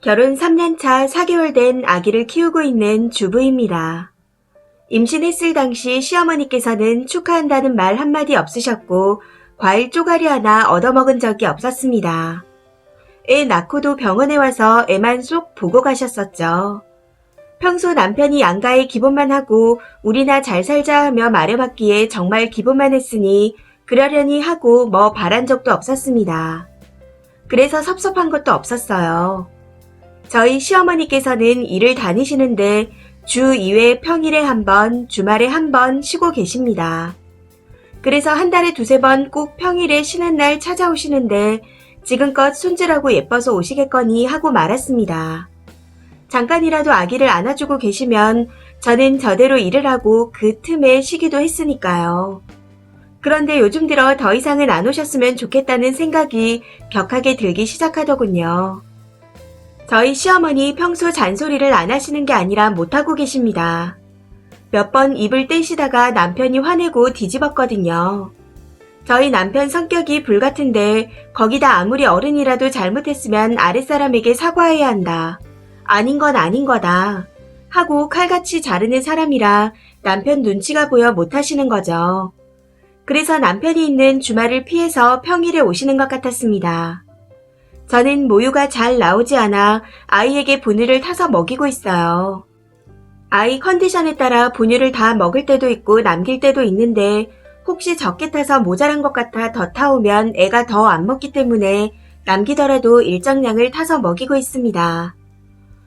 결혼 3년차 4개월 된 아기를 키우고 있는 주부입니다. 임신했을 당시 시어머니께서는 축하한다는 말 한마디 없으셨고 과일 쪼가리 하나 얻어먹은 적이 없었습니다. 애 낳고도 병원에 와서 애만 쏙 보고 가셨었죠. 평소 남편이 양가의 기본만 하고 우리나 잘 살자 하며 말해봤기에 정말 기본만 했으니 그러려니 하고 뭐 바란 적도 없었습니다. 그래서 섭섭한 것도 없었어요. 저희 시어머니께서는 일을 다니시는데 주 2회 평일에 한 번, 주말에 한 번 쉬고 계십니다. 그래서 한 달에 두세 번 꼭 평일에 쉬는 날 찾아오시는데 지금껏 손주라고 예뻐서 오시겠거니 하고 말았습니다. 잠깐이라도 아기를 안아주고 계시면 저는 저대로 일을 하고 그 틈에 쉬기도 했으니까요. 그런데 요즘 들어 더 이상은 안 오셨으면 좋겠다는 생각이 격하게 들기 시작하더군요. 저희 시어머니 평소 잔소리를 안 하시는 게 아니라 못하고 계십니다. 몇 번 입을 떼시다가 남편이 화내고 뒤집었거든요. 저희 남편 성격이 불같은데 거기다 아무리 어른이라도 잘못했으면 아랫사람에게 사과해야 한다. 아닌 건 아닌 거다. 하고 칼같이 자르는 사람이라 남편 눈치가 보여 못하시는 거죠. 그래서 남편이 있는 주말을 피해서 평일에 오시는 것 같았습니다. 저는 모유가 잘 나오지 않아 아이에게 분유를 타서 먹이고 있어요. 아이 컨디션에 따라 분유를 다 먹을 때도 있고 남길 때도 있는데 혹시 적게 타서 모자란 것 같아 더 타오면 애가 더 안 먹기 때문에 남기더라도 일정량을 타서 먹이고 있습니다.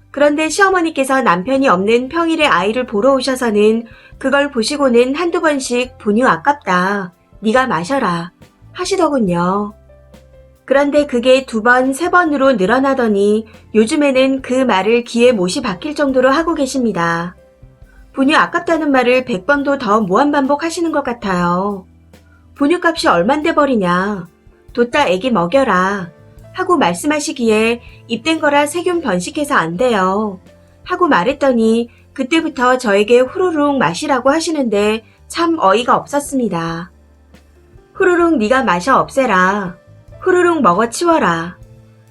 그런데 시어머니께서 남편이 없는 평일에 아이를 보러 오셔서는 그걸 보시고는 한두 번씩 분유 아깝다. 네가 마셔라. 하시더군요. 그런데 그게 2번, 3번으로 늘어나더니 요즘에는 그 말을 귀에 못이 박힐 정도로 하고 계십니다. 분유 아깝다는 말을 100번도 더 무한반복 하시는 것 같아요. 분유값이 얼만데 버리냐. 뒀다 애기 먹여라. 하고 말씀하시기에 입된 거라 세균 번식해서 안 돼요. 하고 말했더니 그때부터 저에게 후루룩 마시라고 하시는데 참 어이가 없었습니다. 후루룩 네가 마셔 없애라. 후루룩 먹어 치워라.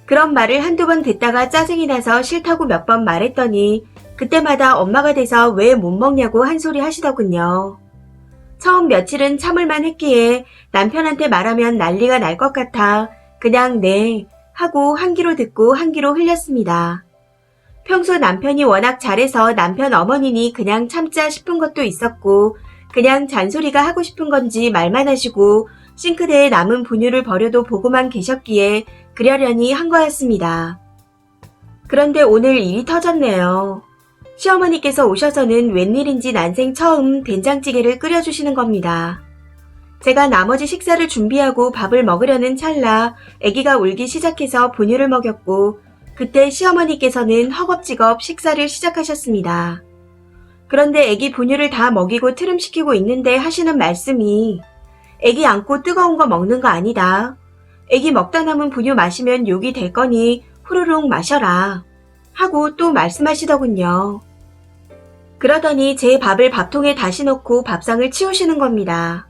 그런 말을 한두 번 듣다가 짜증이 나서 싫다고 몇 번 말했더니 그때마다 엄마가 돼서 왜 못 먹냐고 한 소리 하시더군요. 처음 며칠은 참을만 했기에 남편한테 말하면 난리가 날 것 같아 그냥 네 하고 한 귀로 듣고 한 귀로 흘렸습니다. 평소 남편이 워낙 잘해서 남편 어머니니 그냥 참자 싶은 것도 있었고 그냥 잔소리가 하고 싶은 건지 말만 하시고 싱크대에 남은 분유를 버려도 보고만 계셨기에 그러려니 한 거였습니다. 그런데 오늘 일이 터졌네요. 시어머니께서 오셔서는 웬일인지 난생 처음 된장찌개를 끓여주시는 겁니다. 제가 나머지 식사를 준비하고 밥을 먹으려는 찰나 아기가 울기 시작해서 분유를 먹였고 그때 시어머니께서는 허겁지겁 식사를 시작하셨습니다. 그런데 아기 분유를 다 먹이고 트름시키고 있는데 하시는 말씀이 애기 안고 뜨거운 거 먹는 거 아니다. 애기 먹다 남은 분유 마시면 욕이 될 거니 후루룩 마셔라. 하고 또 말씀하시더군요. 그러더니 제 밥을 밥통에 다시 넣고 밥상을 치우시는 겁니다.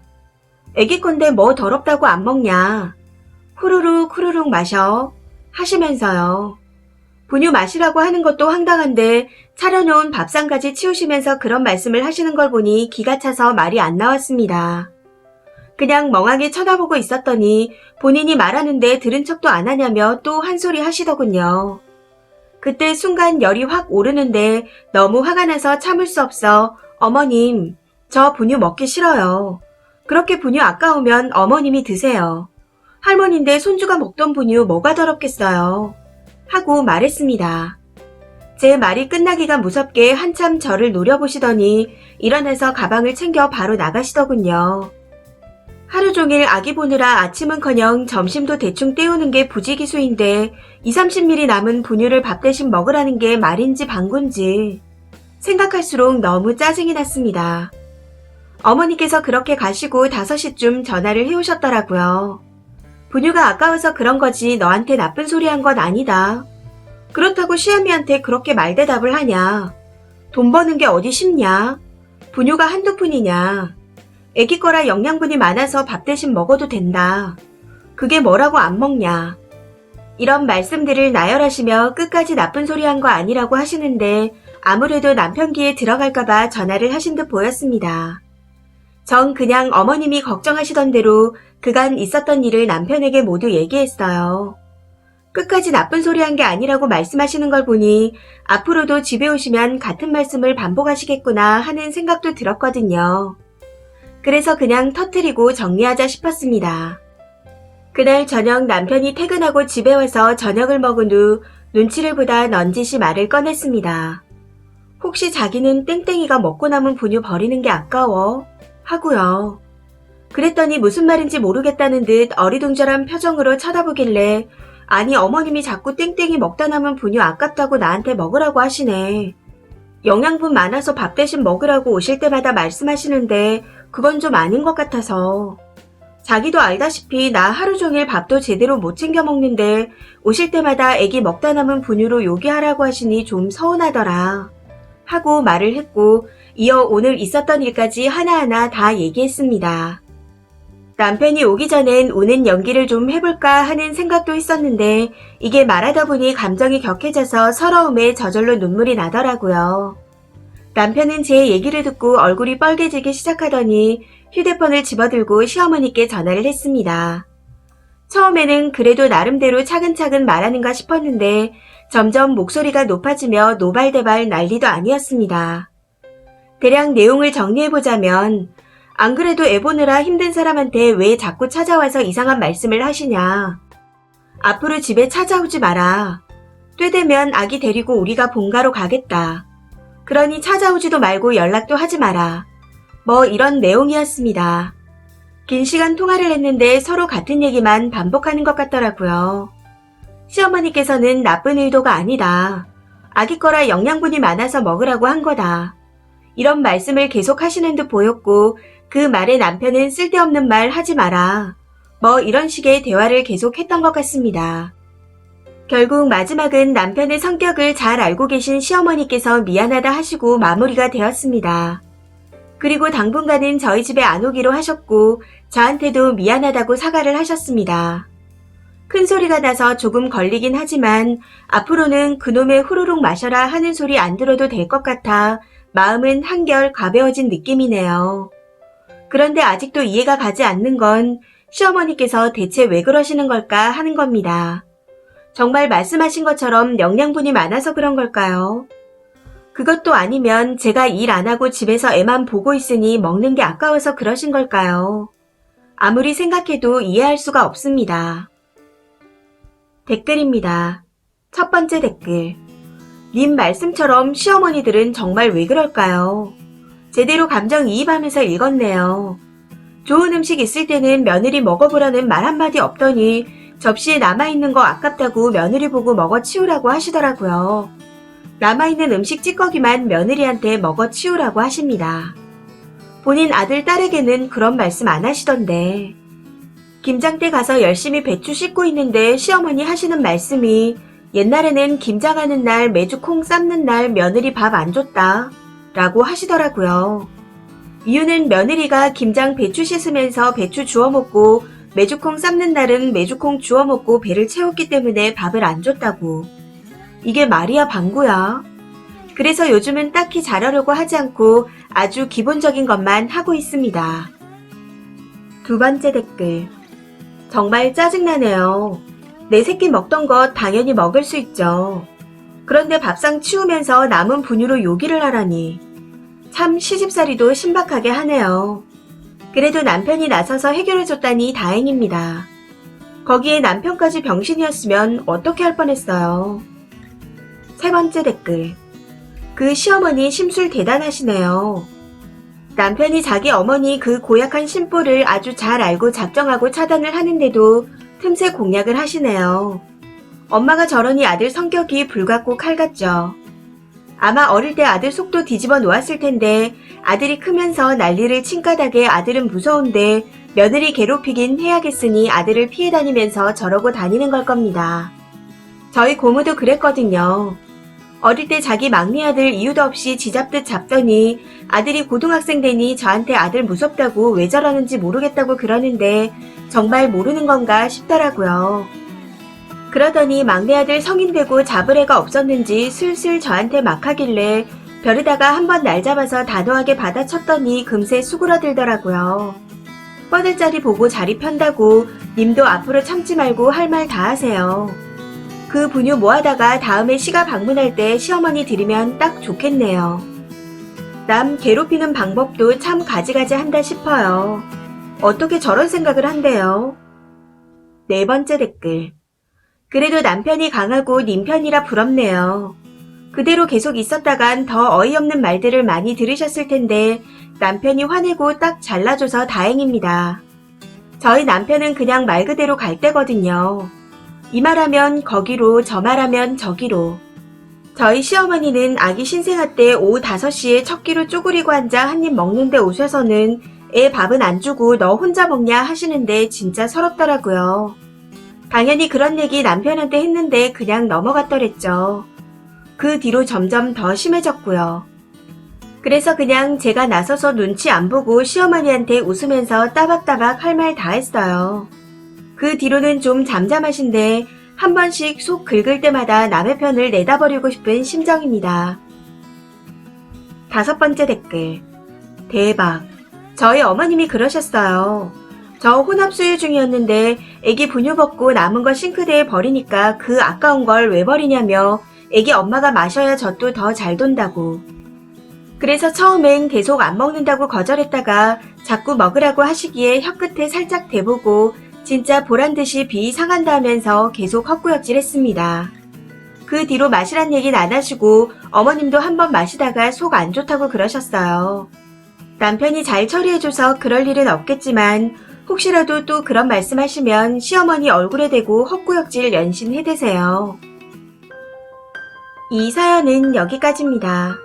애기 건데 뭐 더럽다고 안 먹냐. 후루룩 후루룩 마셔. 하시면서요. 분유 마시라고 하는 것도 황당한데 차려놓은 밥상까지 치우시면서 그런 말씀을 하시는 걸 보니 기가 차서 말이 안 나왔습니다. 그냥 멍하게 쳐다보고 있었더니 본인이 말하는데 들은 척도 안 하냐며 또 한 소리 하시더군요. 그때 순간 열이 확 오르는데 너무 화가 나서 참을 수 없어 어머님, 저 분유 먹기 싫어요. 그렇게 분유 아까우면 어머님이 드세요. 할머니인데 손주가 먹던 분유 뭐가 더럽겠어요. 하고 말했습니다. 제 말이 끝나기가 무섭게 한참 저를 노려보시더니 일어나서 가방을 챙겨 바로 나가시더군요. 하루 종일 아기 보느라 아침은커녕 점심도 대충 때우는 게 부지기수인데 20-30ml 남은 분유를 밥 대신 먹으라는 게 말인지 방군지 생각할수록 너무 짜증이 났습니다. 어머니께서 그렇게 가시고 5시쯤 전화를 해오셨더라고요. 분유가 아까워서 그런 거지 너한테 나쁜 소리 한 건 아니다. 그렇다고 시애미한테 그렇게 말대답을 하냐. 돈 버는 게 어디 쉽냐. 분유가 한두 푼이냐. 애기 거라 영양분이 많아서 밥 대신 먹어도 된다. 그게 뭐라고 안 먹냐. 이런 말씀들을 나열하시며 끝까지 나쁜 소리 한 거 아니라고 하시는데 아무래도 남편 귀에 들어갈까봐 전화를 하신 듯 보였습니다. 전 그냥 어머님이 걱정하시던 대로 그간 있었던 일을 남편에게 모두 얘기했어요. 끝까지 나쁜 소리 한 게 아니라고 말씀하시는 걸 보니 앞으로도 집에 오시면 같은 말씀을 반복하시겠구나 하는 생각도 들었거든요. 그래서 그냥 터뜨리고 정리하자 싶었습니다. 그날 저녁 남편이 퇴근하고 집에 와서 저녁을 먹은 후 눈치를 보다 넌지시 말을 꺼냈습니다. 혹시 자기는 땡땡이가 먹고 남은 분유 버리는 게 아까워? 하고요. 그랬더니 무슨 말인지 모르겠다는 듯 어리둥절한 표정으로 쳐다보길래 아니 어머님이 자꾸 땡땡이 먹다 남은 분유 아깝다고 나한테 먹으라고 하시네. 영양분 많아서 밥 대신 먹으라고 오실 때마다 말씀하시는데 그건 좀 아닌 것 같아서. 자기도 알다시피 나 하루 종일 밥도 제대로 못 챙겨 먹는데 오실 때마다 애기 먹다 남은 분유로 요기하라고 하시니 좀 서운하더라. 하고 말을 했고 이어 오늘 있었던 일까지 하나하나 다 얘기했습니다. 남편이 오기 전엔 우는 연기를 좀 해볼까 하는 생각도 있었는데 이게 말하다 보니 감정이 격해져서 서러움에 저절로 눈물이 나더라고요. 남편은 제 얘기를 듣고 얼굴이 빨개지기 시작하더니 휴대폰을 집어들고 시어머니께 전화를 했습니다. 처음에는 그래도 나름대로 차근차근 말하는가 싶었는데 점점 목소리가 높아지며 노발대발 난리도 아니었습니다. 대략 내용을 정리해보자면 안 그래도 애 보느라 힘든 사람한테 왜 자꾸 찾아와서 이상한 말씀을 하시냐. 앞으로 집에 찾아오지 마라. 때 되면 아기 데리고 우리가 본가로 가겠다. 그러니 찾아오지도 말고 연락도 하지 마라. 뭐 이런 내용이었습니다. 긴 시간 통화를 했는데 서로 같은 얘기만 반복하는 것 같더라고요. 시어머니께서는 나쁜 의도가 아니다. 아기 거라 영양분이 많아서 먹으라고 한 거다. 이런 말씀을 계속 하시는 듯 보였고 그 말에 남편은 쓸데없는 말 하지 마라. 뭐 이런 식의 대화를 계속했던 것 같습니다. 결국 마지막은 남편의 성격을 잘 알고 계신 시어머니께서 미안하다 하시고 마무리가 되었습니다. 그리고 당분간은 저희 집에 안 오기로 하셨고 저한테도 미안하다고 사과를 하셨습니다. 큰 소리가 나서 조금 걸리긴 하지만 앞으로는 그놈의 후루룩 마셔라 하는 소리 안 들어도 될 것 같아 마음은 한결 가벼워진 느낌이네요. 그런데 아직도 이해가 가지 않는 건 시어머니께서 대체 왜 그러시는 걸까 하는 겁니다. 정말 말씀하신 것처럼 영양분이 많아서 그런 걸까요? 그것도 아니면 제가 일 안 하고 집에서 애만 보고 있으니 먹는 게 아까워서 그러신 걸까요? 아무리 생각해도 이해할 수가 없습니다. 댓글입니다. 첫 번째 댓글. 님 말씀처럼 시어머니들은 정말 왜 그럴까요? 제대로 감정이입하면서 읽었네요. 좋은 음식 있을 때는 며느리 먹어보라는 말 한마디 없더니 접시에 남아있는 거 아깝다고 며느리 보고 먹어치우라고 하시더라고요. 남아있는 음식 찌꺼기만 며느리한테 먹어치우라고 하십니다. 본인 아들, 딸에게는 그런 말씀 안 하시던데. 김장때 가서 열심히 배추 씻고 있는데 시어머니 하시는 말씀이 옛날에는 김장하는 날 메주 콩 삶는 날 며느리 밥 안 줬다 라고 하시더라고요. 이유는 며느리가 김장 배추 씻으면서 배추 주워 먹고 메주콩 삶는 날은 메주콩 주워 먹고 배를 채웠기 때문에 밥을 안 줬다고. 이게 말이야 방구야. 그래서 요즘은 딱히 잘하려고 하지 않고 아주 기본적인 것만 하고 있습니다. 두 번째 댓글. 정말 짜증나네요. 내 새끼 먹던 것 당연히 먹을 수 있죠. 그런데 밥상 치우면서 남은 분유로 요기를 하라니. 참 시집살이도 신박하게 하네요. 그래도 남편이 나서서 해결해줬다니 다행입니다. 거기에 남편까지 병신이었으면 어떻게 할 뻔했어요. 세 번째 댓글. 그 시어머니 심술 대단하시네요. 남편이 자기 어머니 그 고약한 심보를 아주 잘 알고 작정하고 차단을 하는데도 틈새 공략을 하시네요. 엄마가 저러니 아들 성격이 불같고 칼 같죠. 아마 어릴 때 아들 속도 뒤집어 놓았을 텐데 아들이 크면서 난리를 친 까닭에 아들은 무서운데 며느리 괴롭히긴 해야겠으니 아들을 피해 다니면서 저러고 다니는 걸 겁니다. 저희 고모도 그랬거든요. 어릴 때 자기 막내 아들 이유도 없이 쥐잡듯 잡더니 아들이 고등학생 되니 저한테 아들 무섭다고 왜 저러는지 모르겠다고 그러는데 정말 모르는 건가 싶더라고요. 그러더니 막내 아들 성인 되고 잡을 애가 없었는지 슬슬 저한테 막 하길래 벼르다가 한번 날 잡아서 단호하게 받아쳤더니 금세 수그러들더라고요. 뻗을자리 보고 자리 편다고 님도 앞으로 참지 말고 할 말 다 하세요. 그 분유 모아다가 다음에 시가 방문할 때 시어머니 드리면 딱 좋겠네요. 남 괴롭히는 방법도 참 가지가지 한다 싶어요. 어떻게 저런 생각을 한대요? 4번째 댓글. 그래도 남편이 강하고 님 편이라 부럽네요. 그대로 계속 있었다간 더 어이없는 말들을 많이 들으셨을 텐데 남편이 화내고 딱 잘라줘서 다행입니다. 저희 남편은 그냥 말 그대로 갈 때거든요. 이 말하면 거기로, 저 말하면 저기로. 저희 시어머니는 아기 신생아 때 오후 5시에 첫 끼로 쪼그리고 앉아 한 입 먹는데 오셔서는 애 밥은 안 주고 너 혼자 먹냐 하시는데 진짜 서럽더라고요. 당연히 그런 얘기 남편한테 했는데 그냥 넘어갔더랬죠. 그 뒤로 점점 더 심해졌고요. 그래서 그냥 제가 나서서 눈치 안 보고 시어머니한테 웃으면서 따박따박 할 말 다 했어요. 그 뒤로는 좀 잠잠하신데 한 번씩 속 긁을 때마다 남의 편을 내다버리고 싶은 심정입니다. 5번째 댓글. 대박. 저희 어머님이 그러셨어요. 저 혼합 수유 중이었는데 애기 분유 먹고 남은 거 싱크대에 버리니까 그 아까운 걸 왜 버리냐며 애기 엄마가 마셔야 젖도 더 잘 돈다고. 그래서 처음엔 계속 안 먹는다고 거절했다가 자꾸 먹으라고 하시기에 혀끝에 살짝 대보고 진짜 보란듯이 비 상한다면서 계속 헛구역질 했습니다. 그 뒤로 마시란 얘기는 안 하시고 어머님도 한번 마시다가 속 안 좋다고 그러셨어요. 남편이 잘 처리해줘서 그럴 일은 없겠지만 혹시라도 또 그런 말씀하시면 시어머니 얼굴에 대고 헛구역질 연신 해대세요. 이 사연은 여기까지입니다.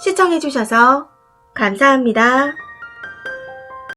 시청해주셔서 감사합니다.